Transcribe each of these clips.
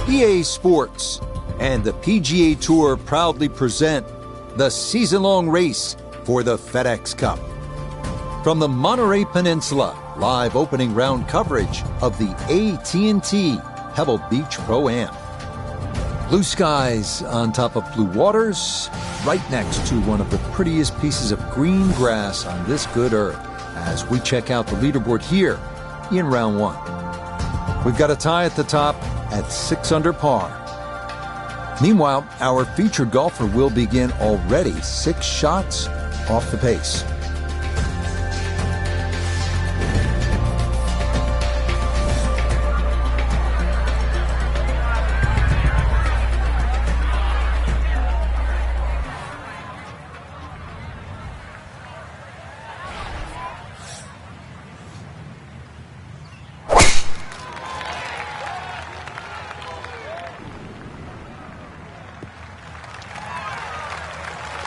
EA Sports and the PGA Tour proudly present the season-long race for the FedEx Cup. From the Monterey Peninsula, live opening round coverage of the AT&T Pebble Beach Pro-Am. Blue skies on top of blue waters, right next to one of the prettiest pieces of green grass on this good earth, as we check out the leaderboard here in round one. We've got a tie at the top at 6 under par. Meanwhile, our featured golfer will begin already 6 shots off the pace.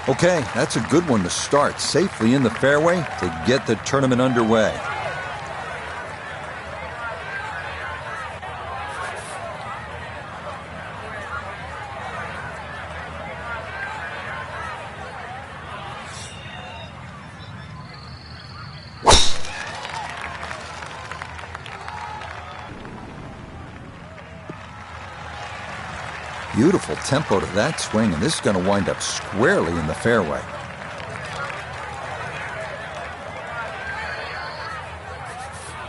Okay, that's a good one to start safely in the fairway to get the tournament underway. Beautiful tempo to that swing, and this is going to wind up squarely in the fairway.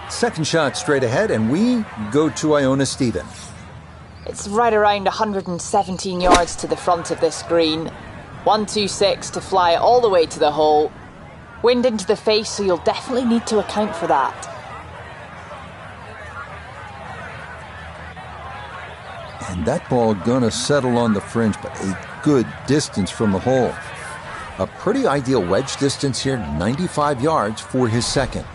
Second shot straight ahead, and we go to Iona Stephen. It's right around 117 yards to the front of this green. 126 to fly it all the way to the hole. Wind into the face, so you'll definitely need to account for that. And that ball gonna settle on the fringe, but a good distance from the hole. A pretty ideal wedge distance here, 95 yards for his second.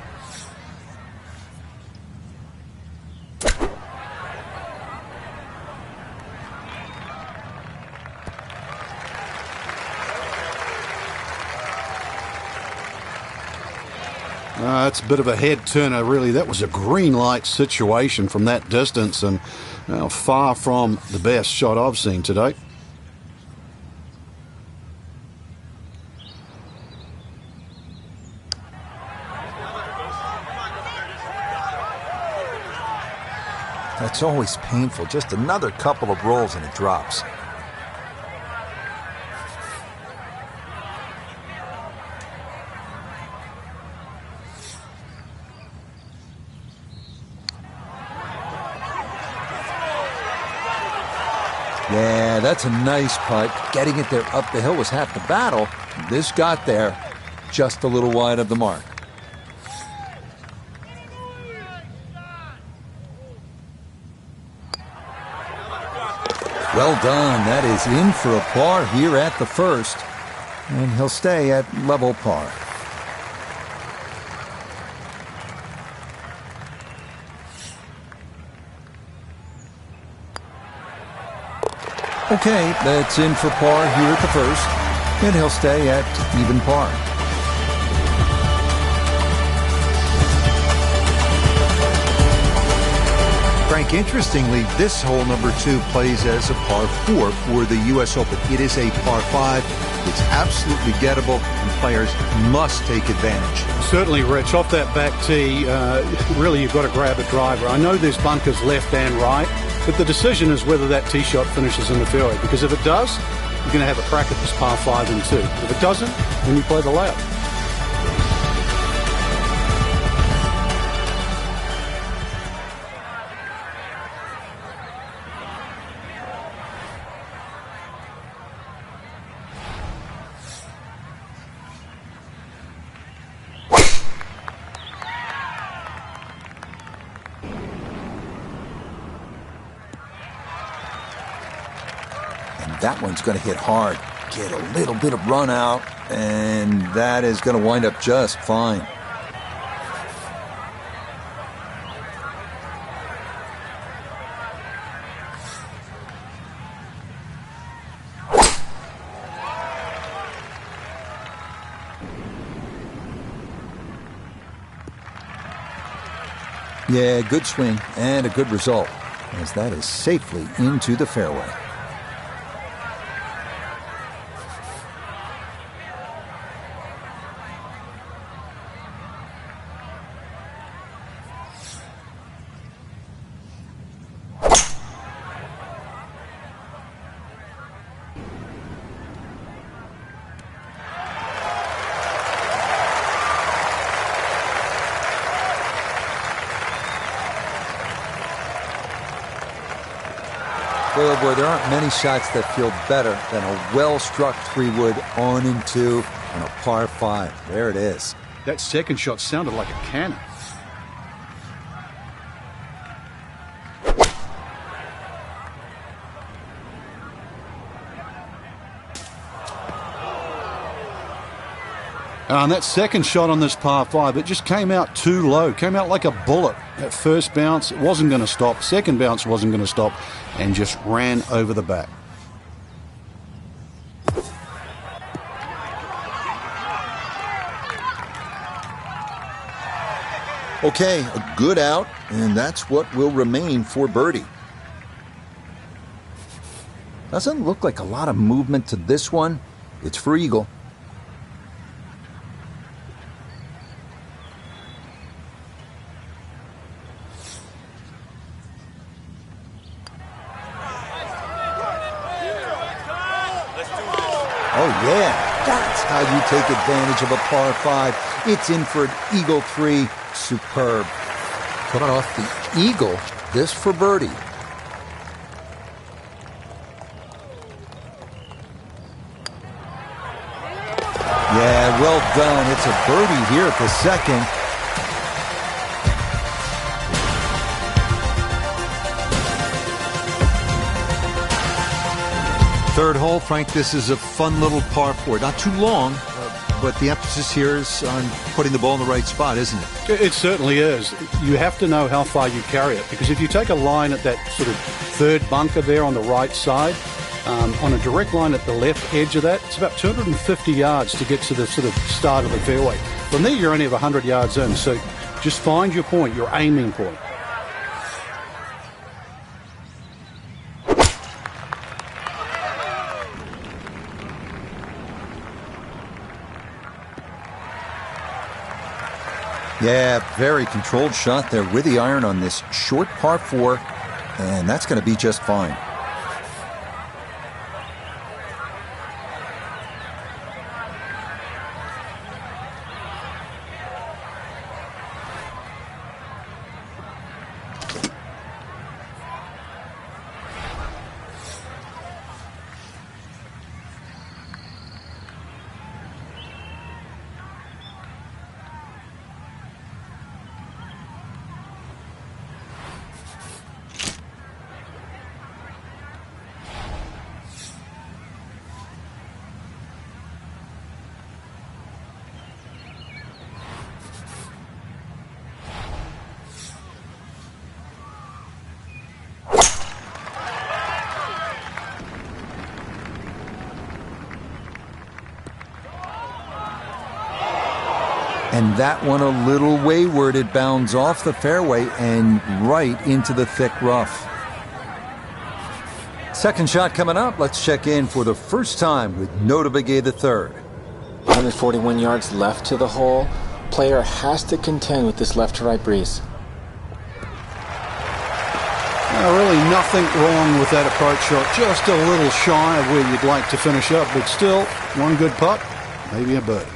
It's a bit of a head turner, really. That was a green light situation from that distance, and far from the best shot I've seen today. That's always painful. Just another couple of rolls and it drops. Yeah, that's a nice putt. Getting it there up the hill was half the battle. This got there just a little wide of the mark. Well done. That is in for a par here at the first. And he'll stay at level par. Okay, that's in for par here at the first, and he'll stay at even par. Frank, interestingly, this hole number 2 plays as a par 4 for the U.S. Open. It is a par 5. It's absolutely gettable, and players must take advantage. Certainly, Rich. Off that back tee, really you've got to grab a driver. I know there's bunkers left and right, but the decision is whether that tee shot finishes in the fairway, because if it does, you're going to have a crack at this par 5 and 2. If it doesn't, then you play the layup. That one's going to hit hard, get a little bit of run out, and that is going to wind up just fine. Yeah, good swing and a good result. as that is safely into the fairway. Boy, oh boy, there aren't many shots that feel better than a well-struck 3-wood on and 2 on a par 5. There it is. That second shot sounded like a cannon. And that second shot on this par 5, it just came out too low, came out like a bullet. That first bounce, it wasn't going to stop. Second bounce wasn't going to stop, and just ran over the back. Okay, a good out, and that's what will remain for birdie. Doesn't look like a lot of movement to this one. It's for eagle. Oh, yeah, that's how you take advantage of a par 5. It's in for an eagle 3. Superb. Coming off the eagle, this for birdie. Yeah, well done. It's a birdie here at the second. Third hole, Frank, this is a fun little par 4. Not too long, but the emphasis here is on putting the ball in the right spot, isn't it? It certainly is. You have to know how far you carry it, because if you take a line at that sort of third bunker there on the right side, on a direct line at the left edge of that, it's about 250 yards to get to the sort of start of the fairway. From there, you're only 100 yards in, so just find your point, your aiming point. Yeah, very controlled shot there with the iron on this short par 4, and that's going to be just fine. And that one a little wayward. It bounds off the fairway and right into the thick rough. Second shot coming up. Let's check in for the first time with Pga III. 141 yards left to the hole. Player has to contend with this left to right breeze. Really nothing wrong with that approach shot. Just a little shy of where you'd like to finish up, but still, one good putt, maybe a birdie.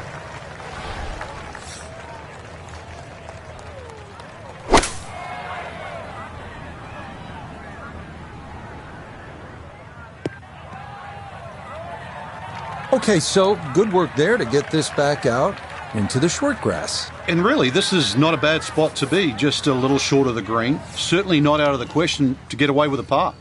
Okay, so good work there to get this back out into the short grass. And really, this is not a bad spot to be, just a little short of the green. Certainly not out of the question to get away with a par.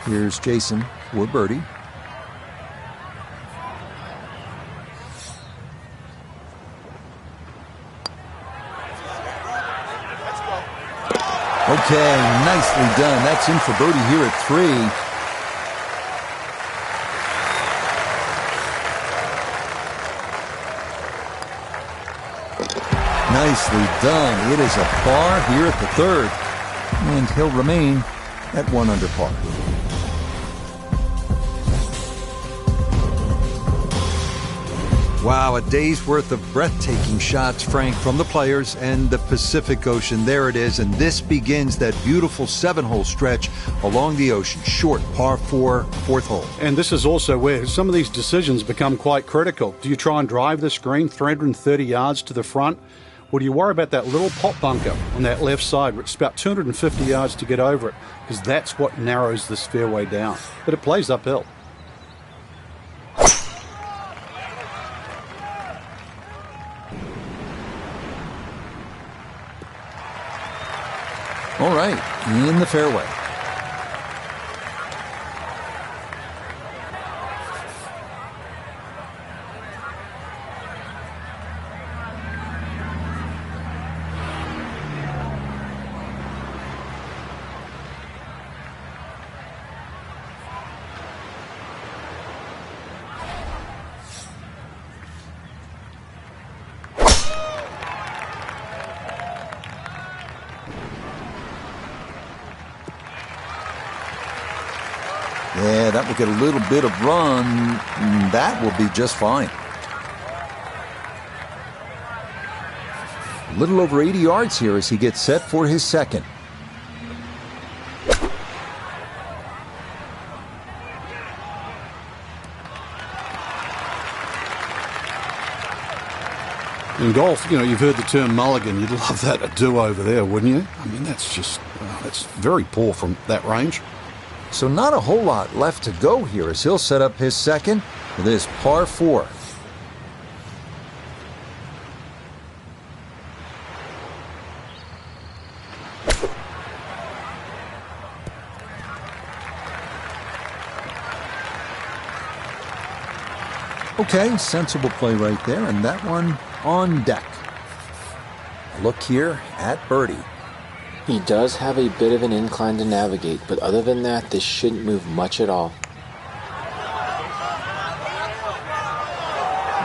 Here's Jason for birdie. Okay, nicely done. That's in for birdie here at 3. Nicely done. It is a par here at the third, and he'll remain at 1 under par. Wow, a day's worth of breathtaking shots, Frank, from the players and the Pacific Ocean. There it is, and this begins that beautiful 7-hole stretch along the ocean. Short, par 4, 4th hole. And this is also where some of these decisions become quite critical. Do you try and drive this green 330 yards to the front? Or do you worry about that little pop bunker on that left side, which is about 250 yards to get over it? Because that's what narrows this fairway down. But it plays uphill. All right, in the fairway. Yeah, that will get a little bit of run. That will be just fine. A little over 80 yards here as he gets set for his second. In golf, you know, you've heard the term mulligan. You'd love that, a do-over there, wouldn't you? I mean, that's just, that's very poor from that range. So not a whole lot left to go here as he'll set up his second with this par 4. Okay, sensible play right there, and that one on deck. Look here at birdie. He does have a bit of an incline to navigate, but other than that, this shouldn't move much at all.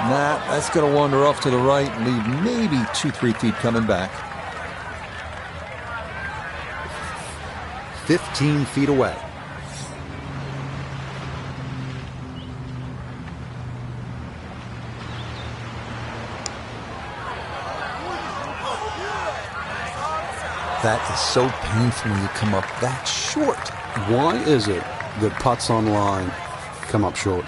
That's going to wander off to the right and leave maybe 2-3 feet coming back. 15 feet away. That is so painful when you come up that short. Why is it that putts on line come up short?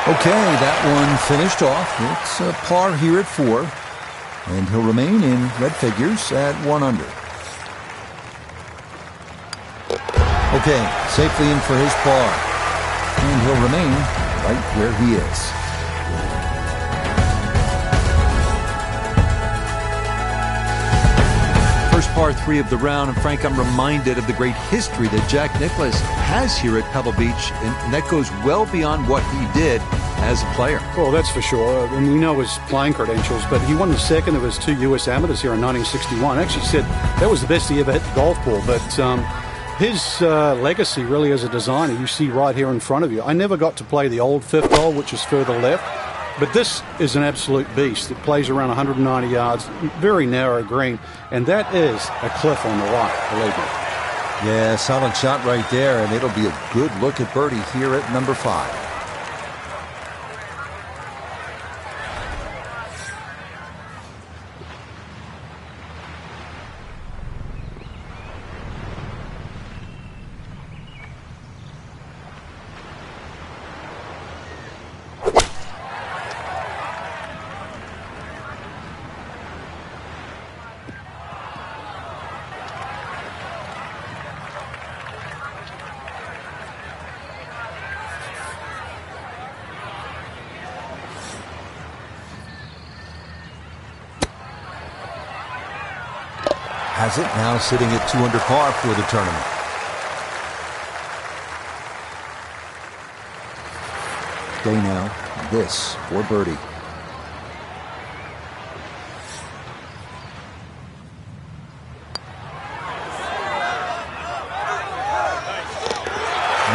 Okay, that one finished off. It's a par here at 4, and he'll remain in red figures at 1 under. Okay, safely in for his par, and he'll remain right where he is. First par 3 of the round, and Frank, I'm reminded of the great history that Jack Nicklaus has here at Pebble Beach, and that goes well beyond what he did as a player. Well, that's for sure. And we know his playing credentials, but he won the second of his 2 U.S. amateurs here in 1961. Actually said that was the best he ever hit the golf ball, but his legacy really as a designer, you see right here in front of you. I never got to play the old 5th hole, which is further left, but this is an absolute beast. It plays around 190 yards, very narrow green, and that is a cliff on the right, believe me. Yeah, solid shot right there, and it'll be a good look at birdie here at number 5. Has it now sitting at 2 under par for the tournament. Day now, this for birdie.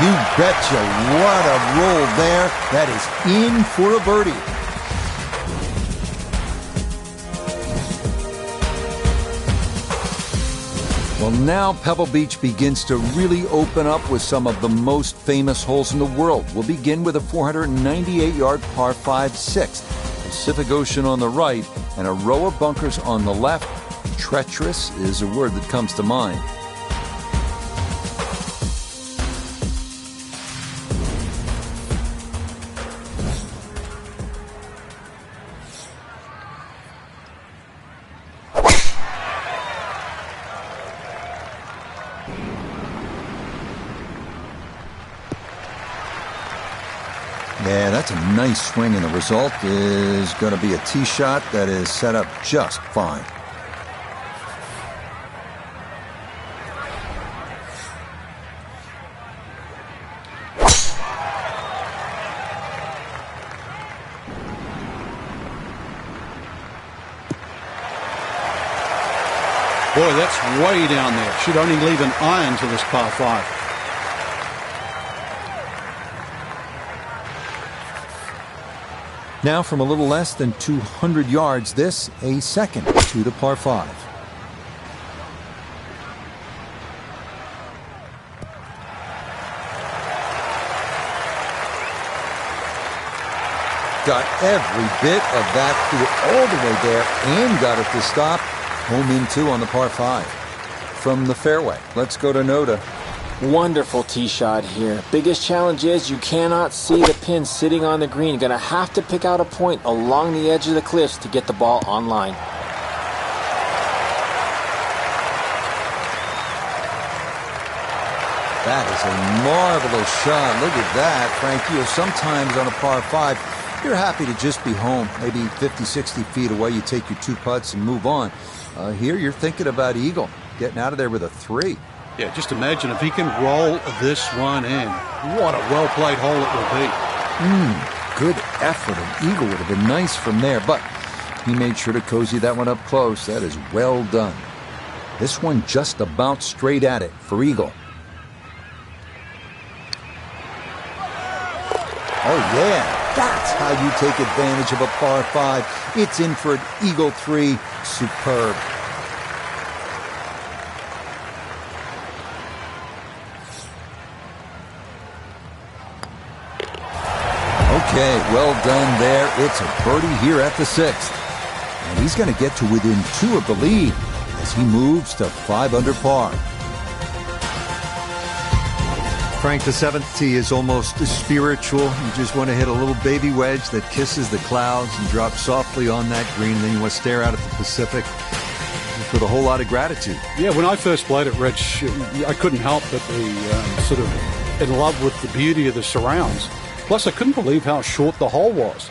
You betcha. What a roll there. That is in for a birdie. Well, now Pebble Beach begins to really open up with some of the most famous holes in the world. We'll begin with a 498-yard par 5 sixth. Pacific Ocean on the right and a row of bunkers on the left. Treacherous is a word that comes to mind. Yeah, that's a nice swing, and the result is going to be a tee shot that is set up just fine. Boy, that's way down there. Should only leave an iron to this par 5. Now from a little less than 200 yards, this a second to the par 5. Got every bit of that through all the way there and got it to stop. Home in 2 on the par 5. From the fairway, let's go to Noda. Wonderful tee shot here. Biggest challenge is you cannot see the pin sitting on the green. You're going to have to pick out a point along the edge of the cliffs to get the ball on line. That is a marvelous shot. Look at that, Frankie. Sometimes on a par 5, you're happy to just be home. Maybe 50, 60 feet away, you take your 2 putts and move on. Here you're thinking about eagle, getting out of there with a 3. Yeah, just imagine if he can roll this one in. What a well-played hole it will be. Good effort. An eagle would have been nice from there, but he made sure to cozy that one up close. That is well done. This one just about straight at it for eagle. Oh, yeah. That's how you take advantage of a par 5. It's in for an eagle 3. Superb. Okay, well done there. It's a birdie here at the 6th. And he's going to get to within 2 of the lead as he moves to 5 under par. Frank, the 7th tee is almost spiritual. You just want to hit a little baby wedge that kisses the clouds and drops softly on that green. And then you want to stare out at the Pacific with a whole lot of gratitude. Yeah, when I first played at Rich, I couldn't help but be sort of in love with the beauty of the surrounds. Plus, I couldn't believe how short the hole was.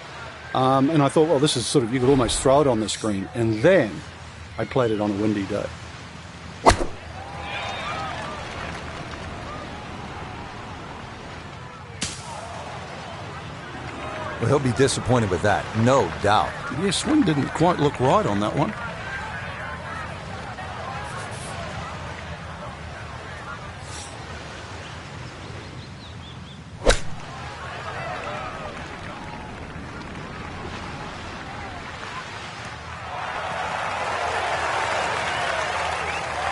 And I thought, well, this is sort of, you could almost throw it on the screen. And then I played it on a windy day. Well, he'll be disappointed with that, no doubt. Yeah, swing didn't quite look right on that one.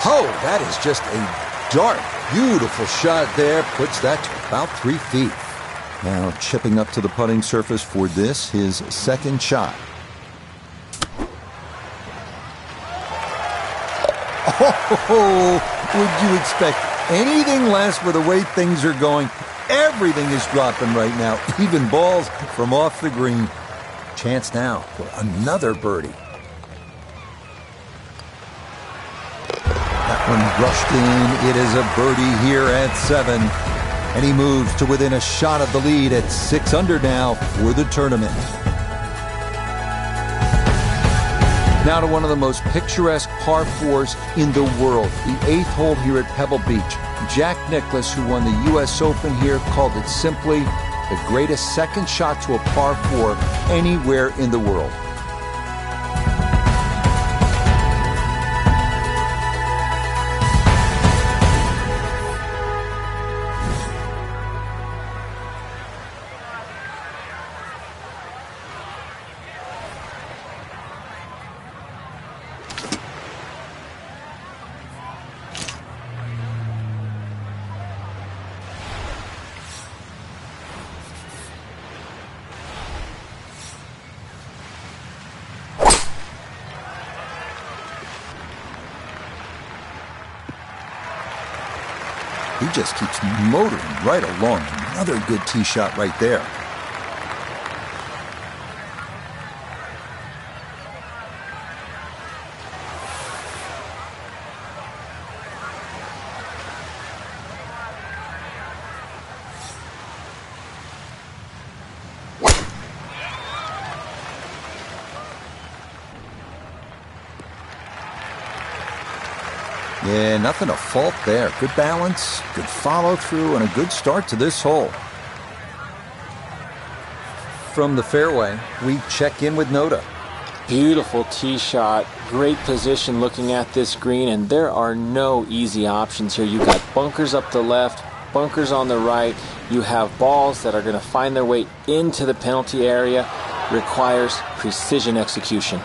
Oh, that is just a dark, beautiful shot there. Puts that to about 3 feet. Now chipping up to the putting surface for this, his second shot. Oh, would you expect anything less with the way things are going? Everything is dropping right now, even balls from off the green. Chance now for another birdie. That one brushed in. It is a birdie here at 7. And he moves to within a shot of the lead at 6 under now for the tournament. Now to one of the most picturesque par 4s in the world, the 8th hole here at Pebble Beach. Jack Nicklaus, who won the U.S. Open here, called it simply the greatest second shot to a par 4 anywhere in the world. He just keeps motoring right along. Another good tee shot right there. Yeah, nothing to fault there. Good balance, good follow-through, and a good start to this hole. From the fairway, we check in with Noda. Beautiful tee shot, great position looking at this green, and there are no easy options here. You got bunkers up the left, bunkers on the right. You have balls that are going to find their way into the penalty area. Requires precision execution.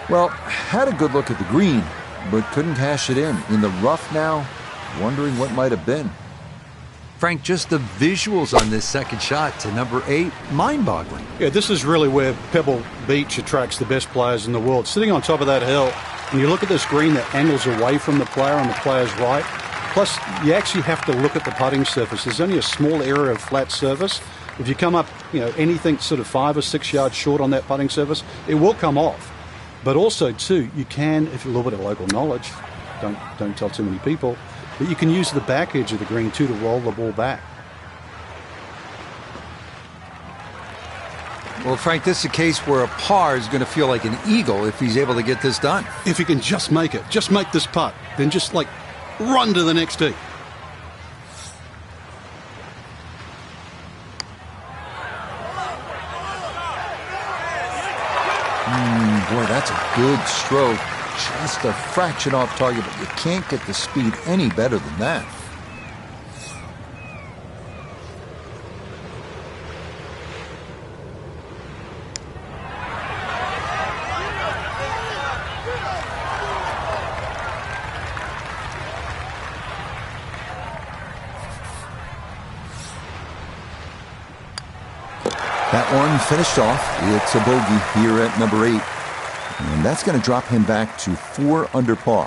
Well, had a good look at the green, but couldn't cash it in the rough now, wondering what might have been. Frank, just the visuals on this second shot to number 8, mind-boggling. Yeah, this is really where Pebble Beach attracts the best players in the world. Sitting on top of that hill, and you look at this green that angles away from the player on the player's right. Plus, you actually have to look at the putting surface. There's only a small area of flat surface. If you come up, anything sort of 5 or 6 yards short on that putting surface, it will come off. But also, too, you can, if you a little bit of local knowledge, don't tell too many people, but you can use the back edge of the green, too, to roll the ball back. Well, Frank, this is a case where a par is going to feel like an eagle if he's able to get this done. If he can just make it, just make this putt, then just, run to the next tee. Boy, that's a good stroke. Just a fraction off target, but you can't get the speed any better than that. That one finished off. It's a bogey here at number 8. And that's going to drop him back to 4 under par.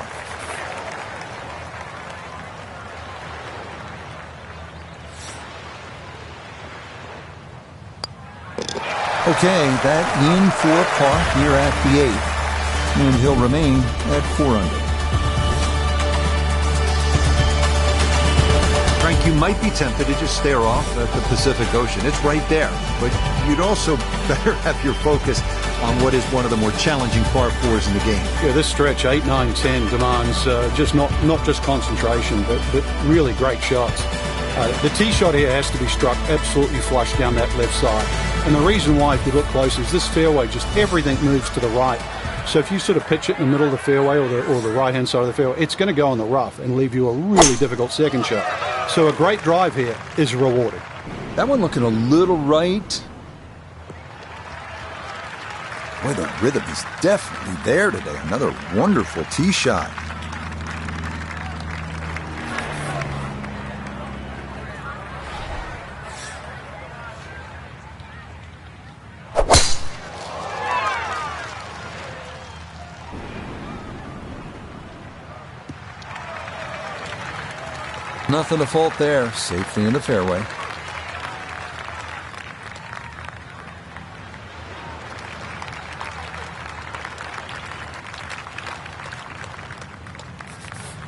Okay, that in for par here at the 8th. And he'll remain at 4 under. Frank, you might be tempted to just stare off at the Pacific Ocean. It's right there. But you'd also better have your focus on what is one of the more challenging par 4s in the game. Yeah, this stretch, 8, 9, 10, demands just not just concentration, but really great shots. The tee shot here has to be struck absolutely flush down that left side. And the reason why, if you look closely, is this fairway, just everything moves to the right. So if you sort of pitch it in the middle of the fairway or the right-hand side of the fairway, it's going to go in the rough and leave you a really difficult second shot. So a great drive here is rewarded. That one looking a little right. Boy, the rhythm is definitely there today. Another wonderful tee shot. Nothing to fault there. Safely in the fairway.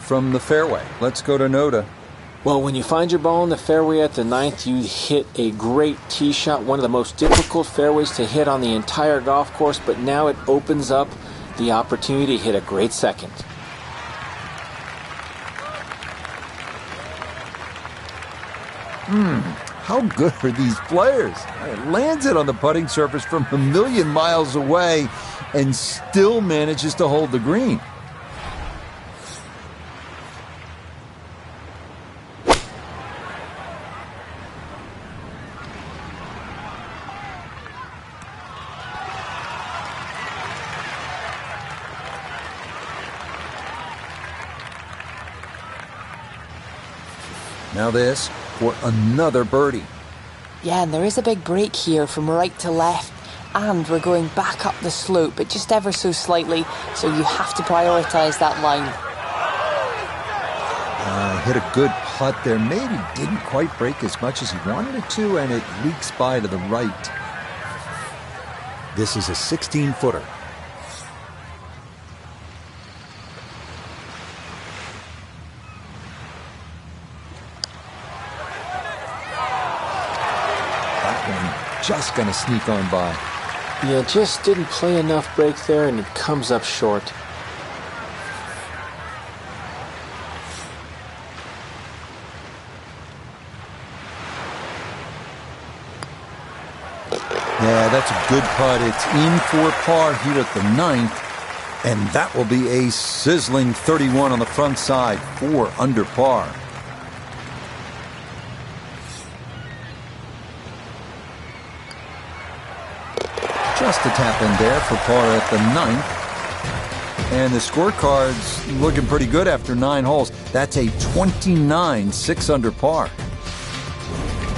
From the fairway, let's go to Noda. Well, when you find your ball in the fairway at the 9th, you hit a great tee shot, one of the most difficult fairways to hit on the entire golf course, but now it opens up the opportunity to hit a great second. How good are these players? It lands it on the putting surface from a million miles away and still manages to hold the green. Now this for another birdie. Yeah, and there is a big break here from right to left, and we're going back up the slope, but just ever so slightly, so you have to prioritise that line. hit a good putt there. Maybe didn't quite break as much as he wanted it to, and it leaks by to the right. This is a 16-footer. That one just going to sneak on by. Yeah, just didn't play enough break there, and it comes up short. Yeah, that's a good putt. It's in for par here at the 9th, and that will be a sizzling 31 on the front side, 4 under par. Just a tap in there for par at the 9th. And the scorecard's looking pretty good after 9 holes. That's a 29, 6 under par.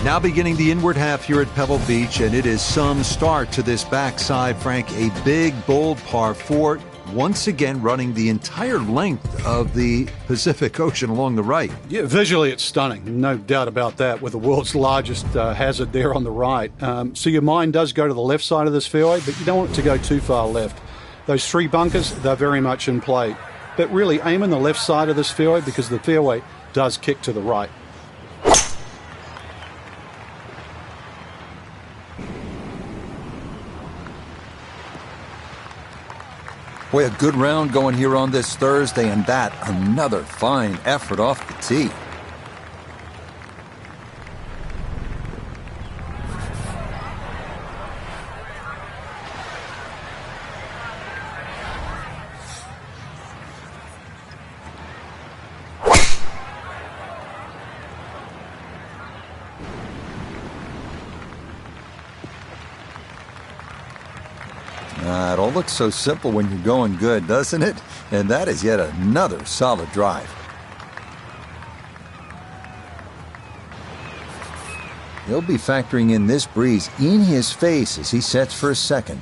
Now beginning the inward half here at Pebble Beach, and it is some start to this backside, Frank. A big, bold par 4, once again running the entire length of the Pacific Ocean along the right. Yeah, visually it's stunning, no doubt about that, with the world's largest hazard there on the right. So your mind does go to the left side of this fairway, but you don't want it to go too far left. Those 3 bunkers, they're very much in play. But really aim in the left side of this fairway because the fairway does kick to the right. Boy, a good round going here on this Thursday, and that another fine effort off the tee. It all looks so simple when you're going good, doesn't it? And that is yet another solid drive. He'll be factoring in this breeze in his face as he sets for a second.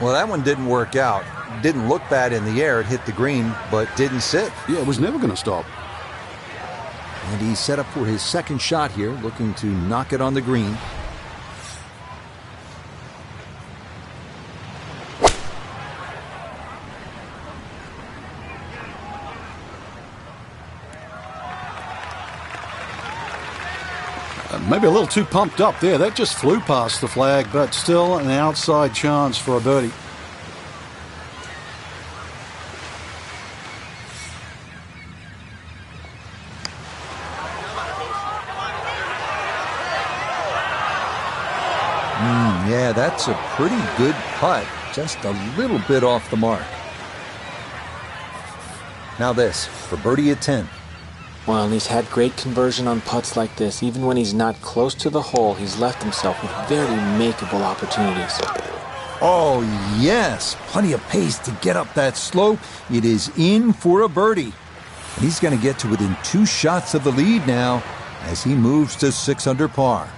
Well, that one didn't work out. Didn't look bad in the air. It hit the green, but didn't sit. Yeah, it was never going to stop. And he's set up for his second shot here, looking to knock it on the green. Maybe a little too pumped up there. That just flew past the flag, but still an outside chance for a birdie. Yeah, that's a pretty good putt. Just a little bit off the mark. Now this, for birdie at 10. Well, he's had great conversion on putts like this. Even when he's not close to the hole, he's left himself with very makeable opportunities. Oh, yes. Plenty of pace to get up that slope. It is in for a birdie. And he's going to get to within 2 shots of the lead now as he moves to 6 under par.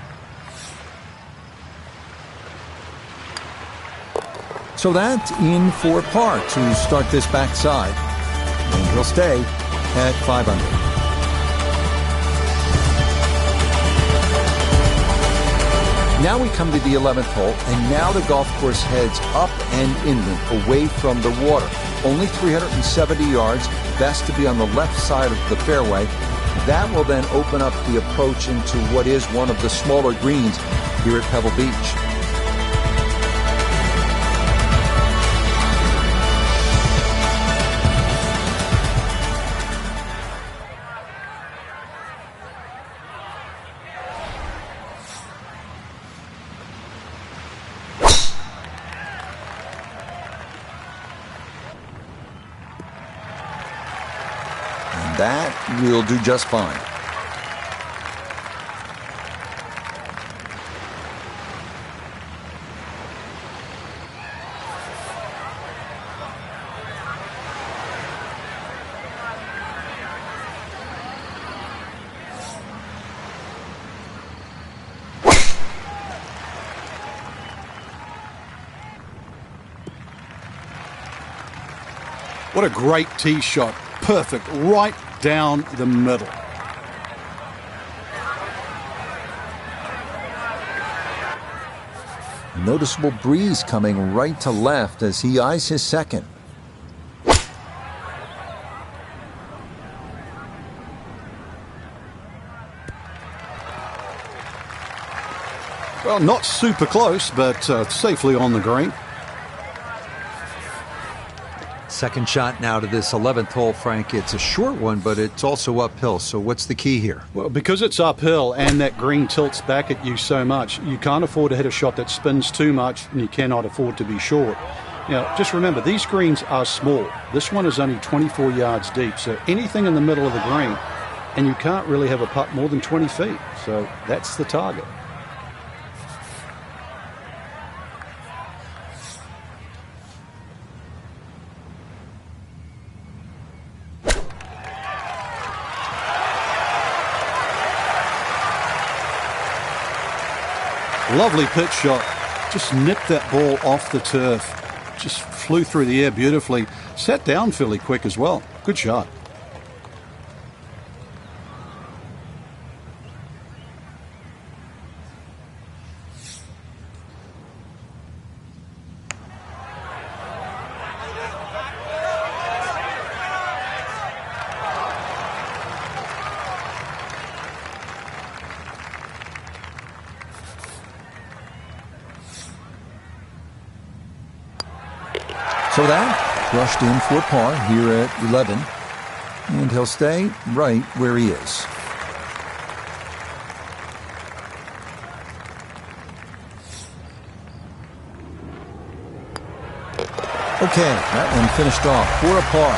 So that's in for par to start this backside. And he'll stay at 5 under. Now we come to the 11th hole, and now the golf course heads up and inland, away from the water. Only 370 yards, best to be on the left side of the fairway. That will then open up the approach into what is one of the smaller greens here at Pebble Beach. That will do just fine. What a great tee shot. Perfect, right down the middle. Noticeable breeze coming right to left as he eyes his second. Well, not super close, but safely on the green. Second shot now to this 11th hole, Frank. It's a short one, but it's also uphill. So what's the key here? Well, because it's uphill and that green tilts back at you so much, you can't afford to hit a shot that spins too much, and you cannot afford to be short. Now, just remember, these greens are small. This one is only 24 yards deep, so anything in the middle of the green, and you can't really have a putt more than 20 feet. So that's the target. Lovely pitch shot. Just nipped that ball off the turf. Just flew through the air beautifully. Sat down fairly quick as well. Good shot. So that brushed in for par here at 11, and he'll stay right where he is. Okay, that one finished off for a par,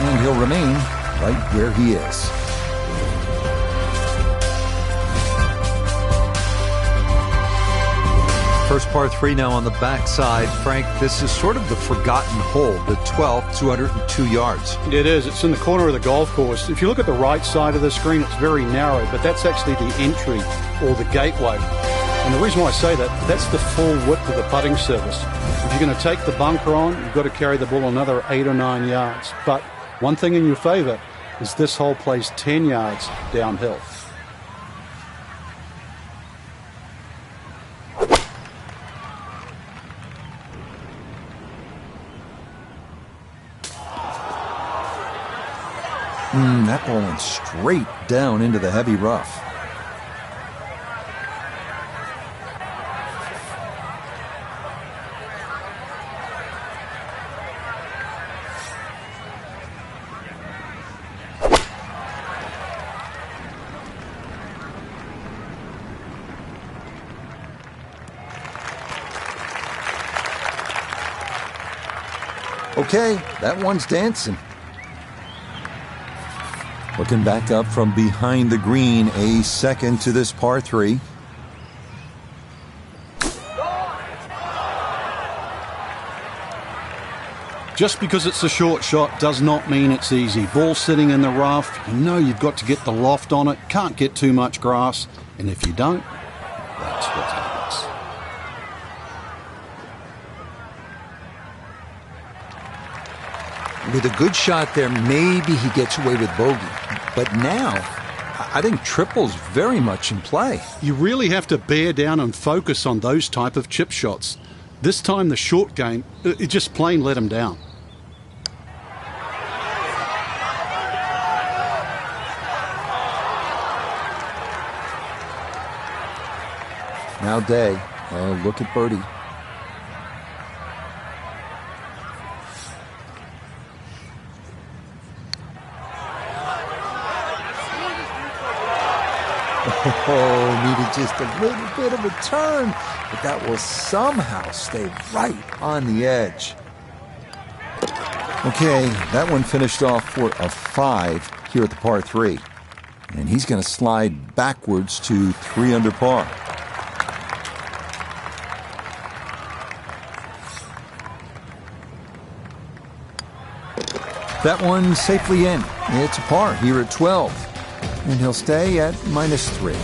and he'll remain right where he is. First par 3 now on the backside. Frank, this is sort of the forgotten hole, the 12th, 202 yards. It is. It's in the corner of the golf course. If you look at the right side of the screen, it's very narrow, but that's actually the entry or the gateway. And the reason why I say that, that's the full width of the putting surface. If you're going to take the bunker on, you've got to carry the ball another 8 or 9 yards. But one thing in your favor is this hole plays 10 yards downhill. That ball went straight down into the heavy rough. Okay, that one's dancing. Looking back up from behind the green, a second to this par 3. Just because it's a short shot does not mean it's easy. Ball sitting in the rough, you know you've got to get the loft on it, can't get too much grass, and if you don't, that's what happens. With a good shot there, maybe he gets away with bogey. But now, I think triple's very much in play. You really have to bear down and focus on those type of chip shots. This time the short game, it just plain let him down. Now Day, look at birdie. Oh, needed just a little bit of a turn, but that will somehow stay right on the edge. Okay, that one finished off for a 5 here at the par 3. And he's going to slide backwards to 3 under par. That one safely in. It's a par here at 12. And he'll stay at -3.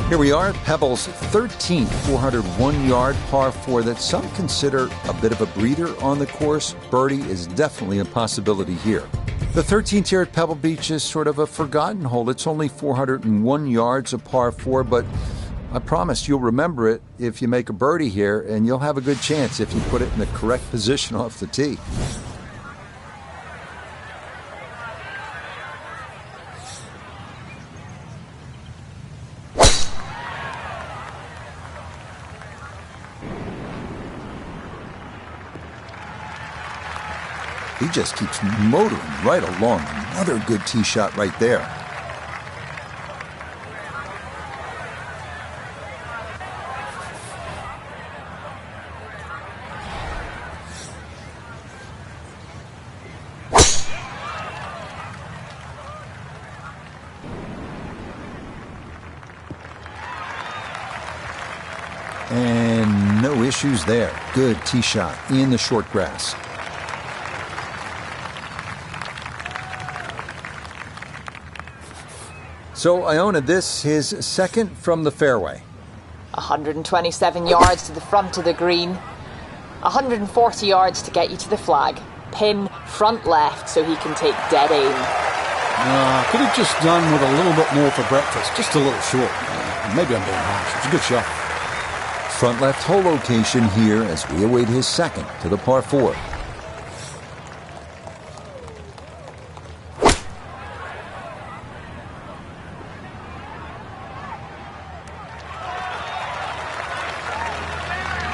Here we are at Pebble's 13th 401-yard par 4 that some consider a bit of a breather on the course. Birdie is definitely a possibility here. The 13th here at Pebble Beach is sort of a forgotten hole. It's only 401 yards of par 4, but I promise you'll remember it if you make a birdie here, and you'll have a good chance if you put it in the correct position off the tee. He just keeps motoring right along. Another good tee shot right there. And no issues there. Good tee shot in the short grass. So Iona, this his second from the fairway. 127 yards to the front of the green. 140 yards to get you to the flag. Pin front left so he can take dead aim. Could have just done with a little bit more for breakfast. Just a little short. Maybe I'm being harsh. It's a good shot. Front left hole location here as we await his second to the par 4.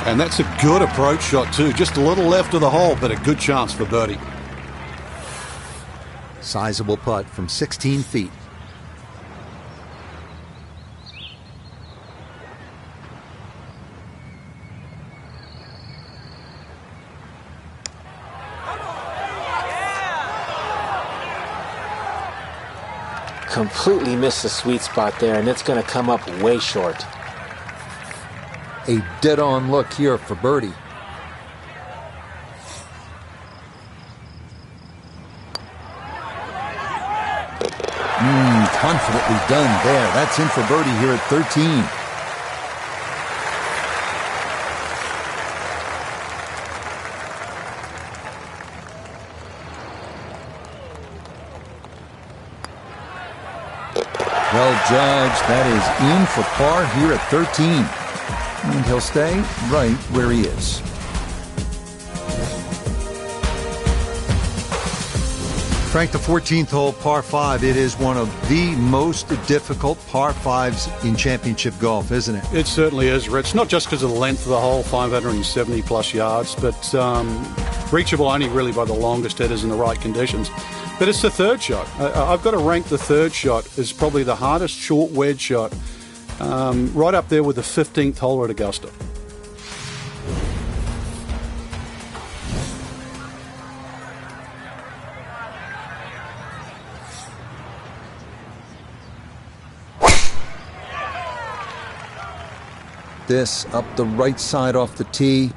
And that's a good approach shot too. Just a little left of the hole, but a good chance for birdie. Sizable putt from 16 feet. Completely missed the sweet spot there, and it's going to come up way short. A dead-on look here for birdie. Confidently done there. That's in for birdie here at 13. Well judged. That is in for par here at 13. And he'll stay right where he is. Frank, the 14th hole, par 5, it is one of the most difficult par 5s in championship golf, isn't it? It certainly is, Rich. Not just because of the length of the hole, 570 plus yards, but reachable only really by the longest hitters in the right conditions. But it's the third shot. I've got to rank the third shot as probably the hardest short wedge shot, right up there with the 15th hole at Augusta. This up the right side off the tee.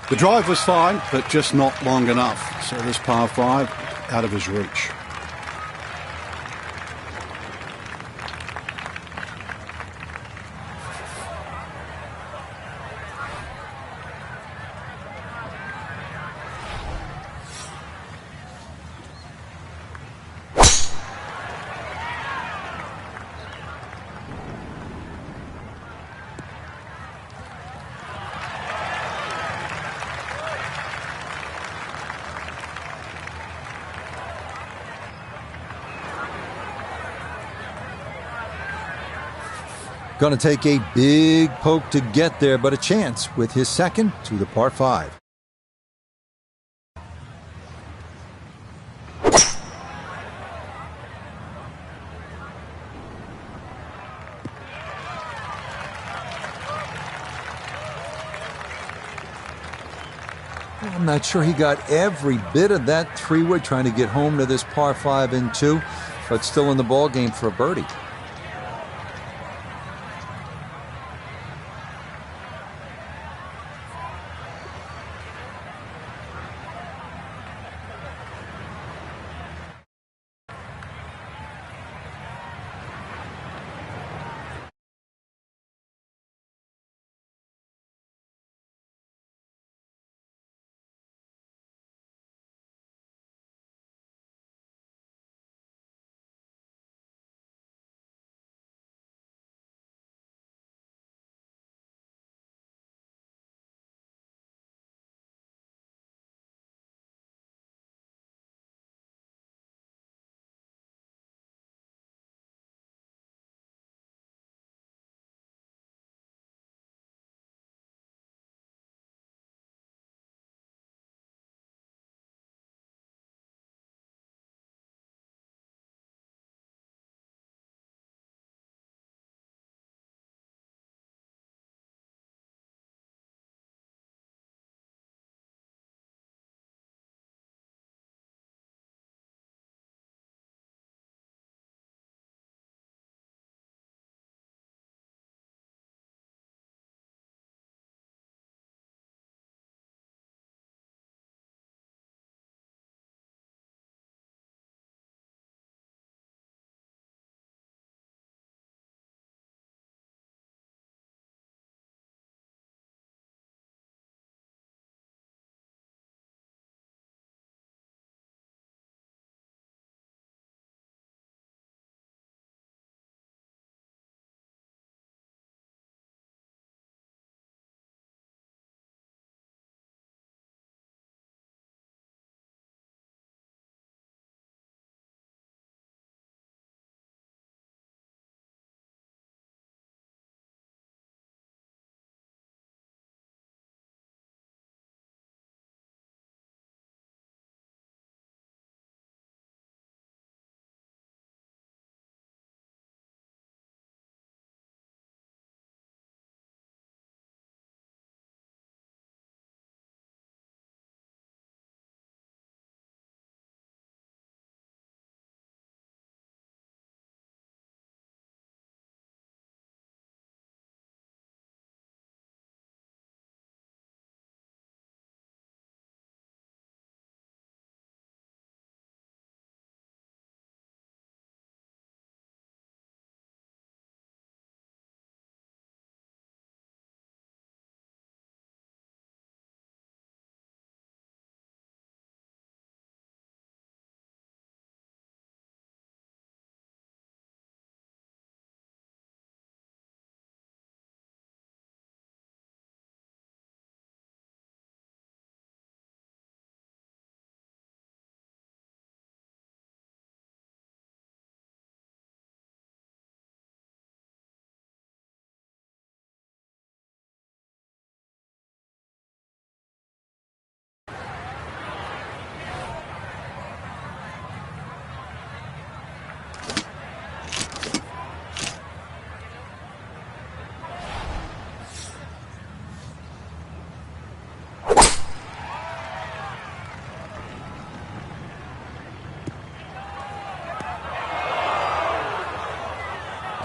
The drive was fine, but just not long enough. So this par 5 out of his reach. Going to take a big poke to get there, but a chance with his second to the par 5. I'm not sure he got every bit of that three-wood trying to get home to this par 5 and 2, but still in the ball game for a birdie.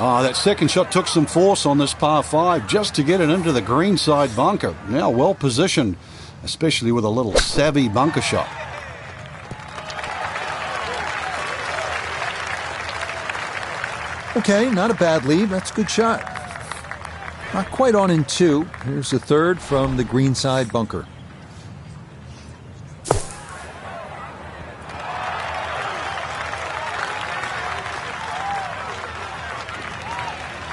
Oh, that second shot took some force on this par 5 just to get it into the greenside bunker. Now well positioned, especially with a little savvy bunker shot. Okay, not a bad lead. That's a good shot. Not quite on in 2. Here's the third from the greenside bunker.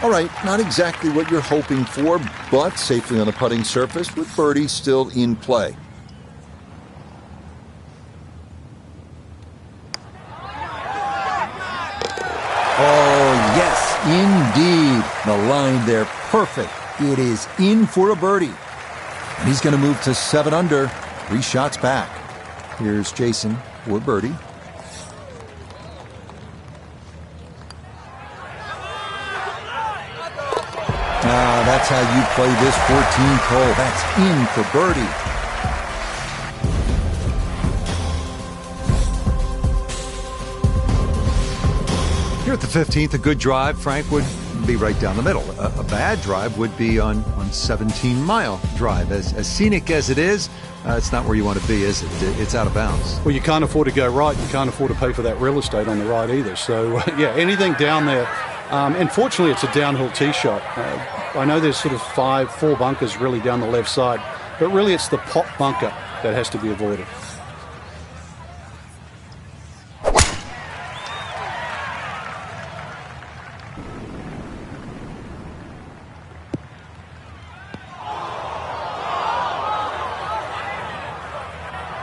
All right, not exactly what you're hoping for, but safely on the putting surface with birdie still in play. Oh, yes, indeed. The line there, perfect. It is in for a birdie. And he's going to move to 7 under, 3 shots back. Here's Jason for birdie. That's how you play this 14th hole. That's in for birdie. Here at the 15th, a good drive, Frank, would be right down the middle. A bad drive would be on 17-mile drive. As scenic as it is, it's not where you want to be, is it? It's out of bounds. Well, you can't afford to go right. You can't afford to pay for that real estate on the right either. So, yeah, anything down there. And fortunately, it's a downhill tee shot. I know there's sort of 4 bunkers really down the left side, but really it's the pop bunker that has to be avoided.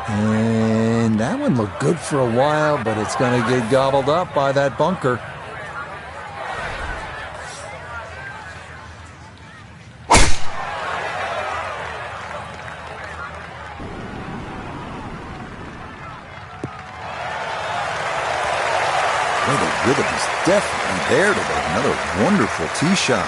And that one looked good for a while, but it's going to get gobbled up by that bunker. The rhythm is definitely there today. Another wonderful tee shot.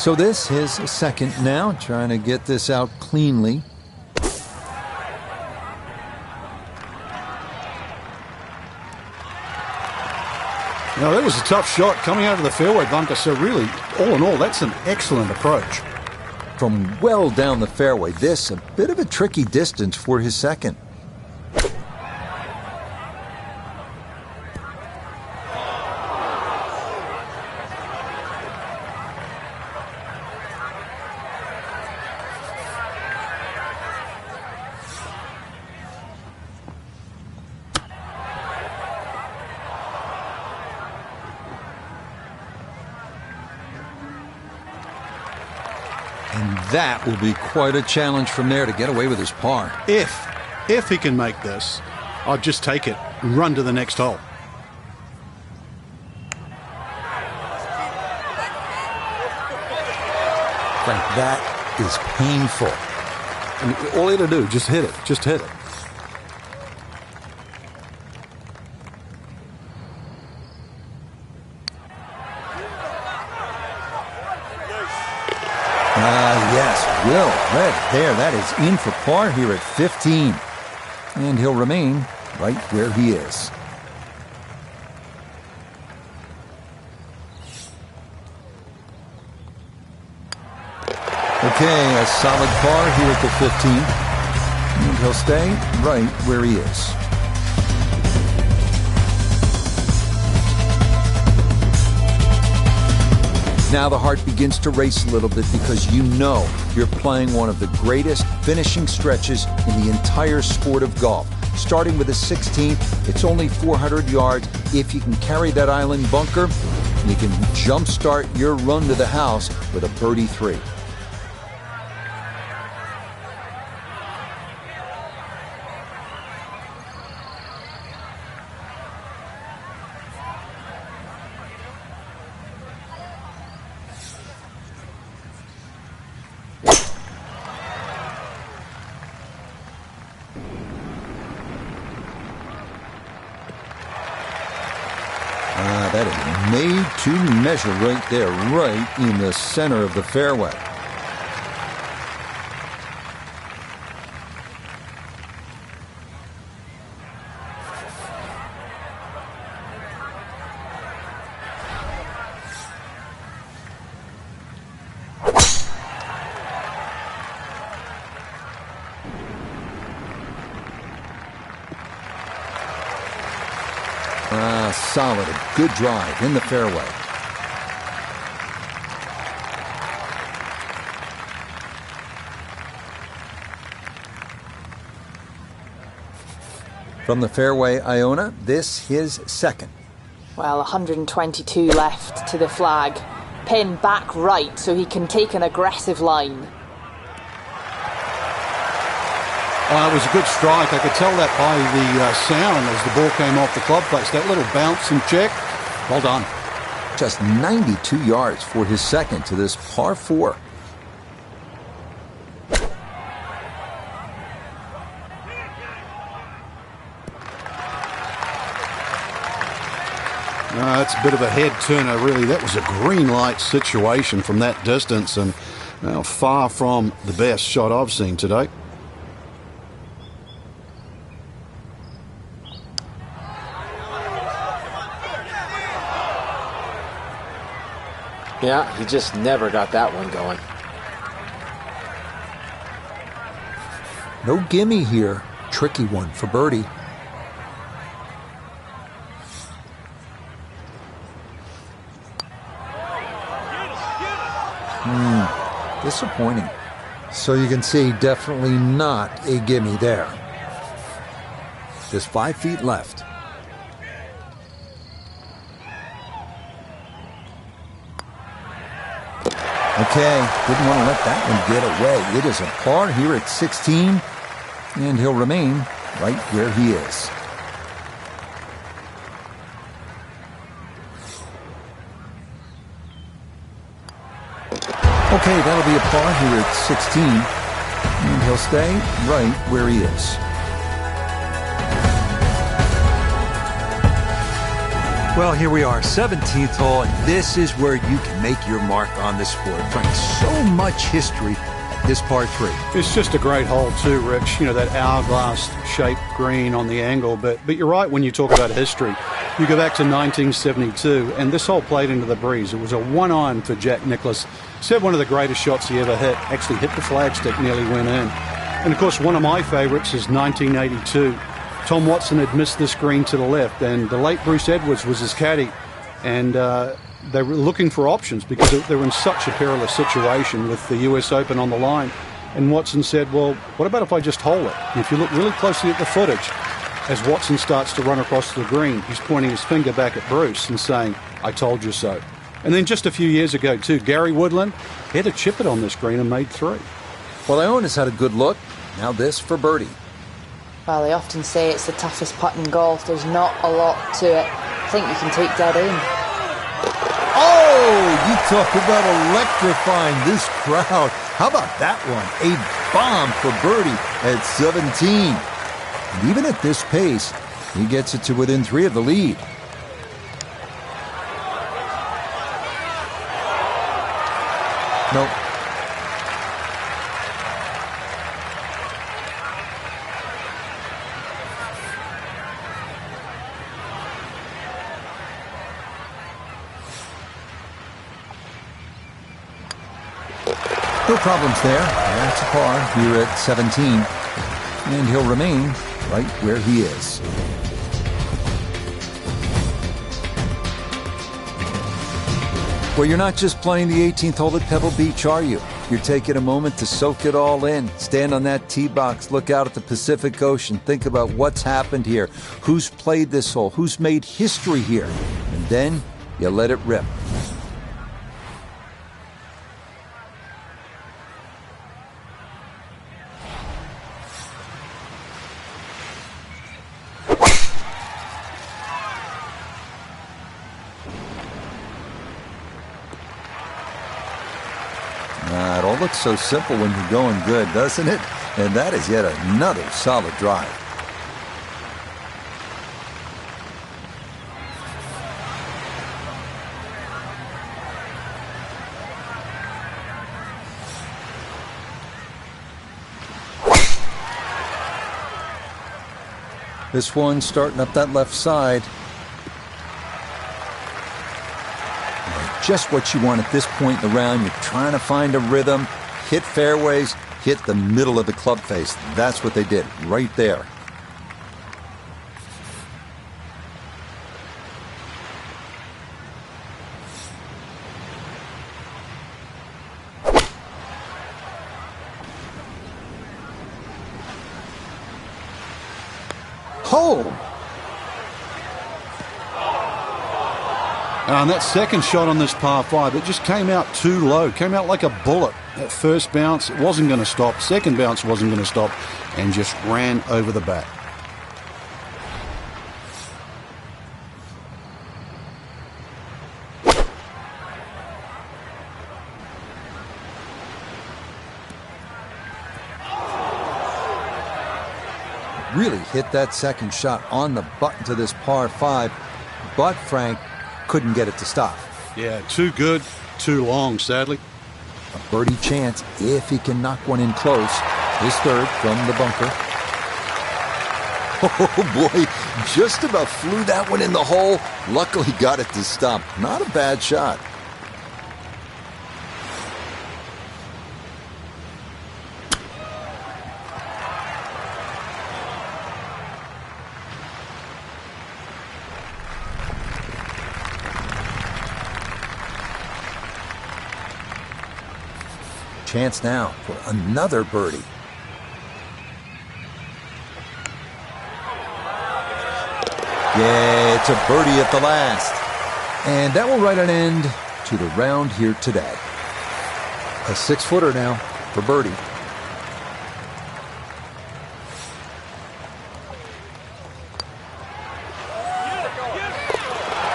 So this is second now, trying to get this out cleanly. Now, that was a tough shot coming out of the fairway bunker, so really, all in all, that's an excellent approach. From well down the fairway, this a bit of a tricky distance for his second. And that will be quite a challenge from there to get away with his par. If he can make this, I'd just take it and run to the next hole. Frank, that is painful. And all you got to do, just hit it. Just hit it. Yes, Will. Right there. That is in for par here at 15. And he'll remain right where he is. Okay, a solid par here at the 15th. And he'll stay right where he is. Now the heart begins to race a little bit because you know you're playing one of the greatest finishing stretches in the entire sport of golf. Starting with the 16th, it's only 400 yards. If you can carry that island bunker, you can jumpstart your run to the house with a birdie 3. That is made to measure right there, right in the center of the fairway. solid, a good drive in the fairway. From the fairway, Iona, this his second. Well, 122 left to the flag. Pin back right so he can take an aggressive line. Oh, it was a good strike. I could tell that by the sound as the ball came off the club face. That little bounce and check. Well done. Just 92 yards for his second to this par 4. That's a bit of a head turner, really. That was a green light situation from that distance, and far from the best shot I've seen today. Yeah, he just never got that one going. No gimme here. Tricky one for birdie. Disappointing. So you can see, definitely not a gimme there. Just 5 feet left. Okay, didn't want to let that one get away. It is a par here at 16, and he'll remain right where he is. Okay, that'll be a par here at 16, and he'll stay right where he is. Well, here we are, 17th hole, and this is where you can make your mark on the sport. Frank, so much history at this par 3. It's just a great hole too, Rich. You know, that hourglass-shaped green on the angle. But you're right when you talk about history. You go back to 1972, and this hole played into the breeze. It was a 1-iron for Jack Nicklaus. Said one of the greatest shots he ever hit. Actually hit the flagstick, nearly went in. And, of course, one of my favorites is 1982. Tom Watson had missed this green to the left, and the late Bruce Edwards was his caddy. And they were looking for options because they were in such a perilous situation with the US Open on the line. And Watson said, well, what about if I just hole it? And if you look really closely at the footage, as Watson starts to run across the green, he's pointing his finger back at Bruce and saying, I told you so. And then just a few years ago, too, Gary Woodland had a chip it on this green and made 3. Well, Iona's had a good look. Now this for birdie. Well, they often say it's the toughest putt in golf. There's not a lot to it. I think you can take that in. Oh, you talk about electrifying this crowd. How about that one? A bomb for birdie at 17. And even at this pace, he gets it to within 3 of the lead. Nope. No problems there. That's a par here at 17. And he'll remain right where he is. Well, you're not just playing the 18th hole at Pebble Beach, are you? You're taking a moment to soak it all in. Stand on that tee box, look out at the Pacific Ocean, think about what's happened here, who's played this hole, who's made history here, and then you let it rip. It all looks so simple when you're going good, doesn't it? And that is yet another solid drive. This one starting up that left side. Just what you want at this point in the round. You're trying to find a rhythm, hit fairways, hit the middle of the club face. That's what they did right there. home. And that second shot on this par 5, it just came out too low, came out like a bullet. That first bounce, it wasn't going to stop. Second bounce wasn't going to stop, and just ran over the back. Really hit that second shot on the button to this par 5, but Frank couldn't get it to stop. Yeah, too good, too long, sadly. A birdie chance if he can knock one in close. His third from the bunker. Oh boy, just about flew that one in the hole. Luckily got it to stop. Not a bad shot. Chance now for another birdie. Yeah, it's a birdie at the last. And that will write an end to the round here today. A 6-footer now for birdie.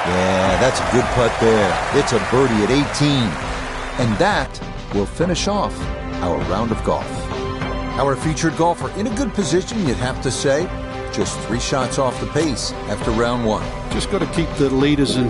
Yeah, that's a good putt there. It's a birdie at 18. And that will finish off our round of golf. Our featured golfer in a good position, you'd have to say. Just 3 shots off the pace after round 1. Just got to keep the leaders in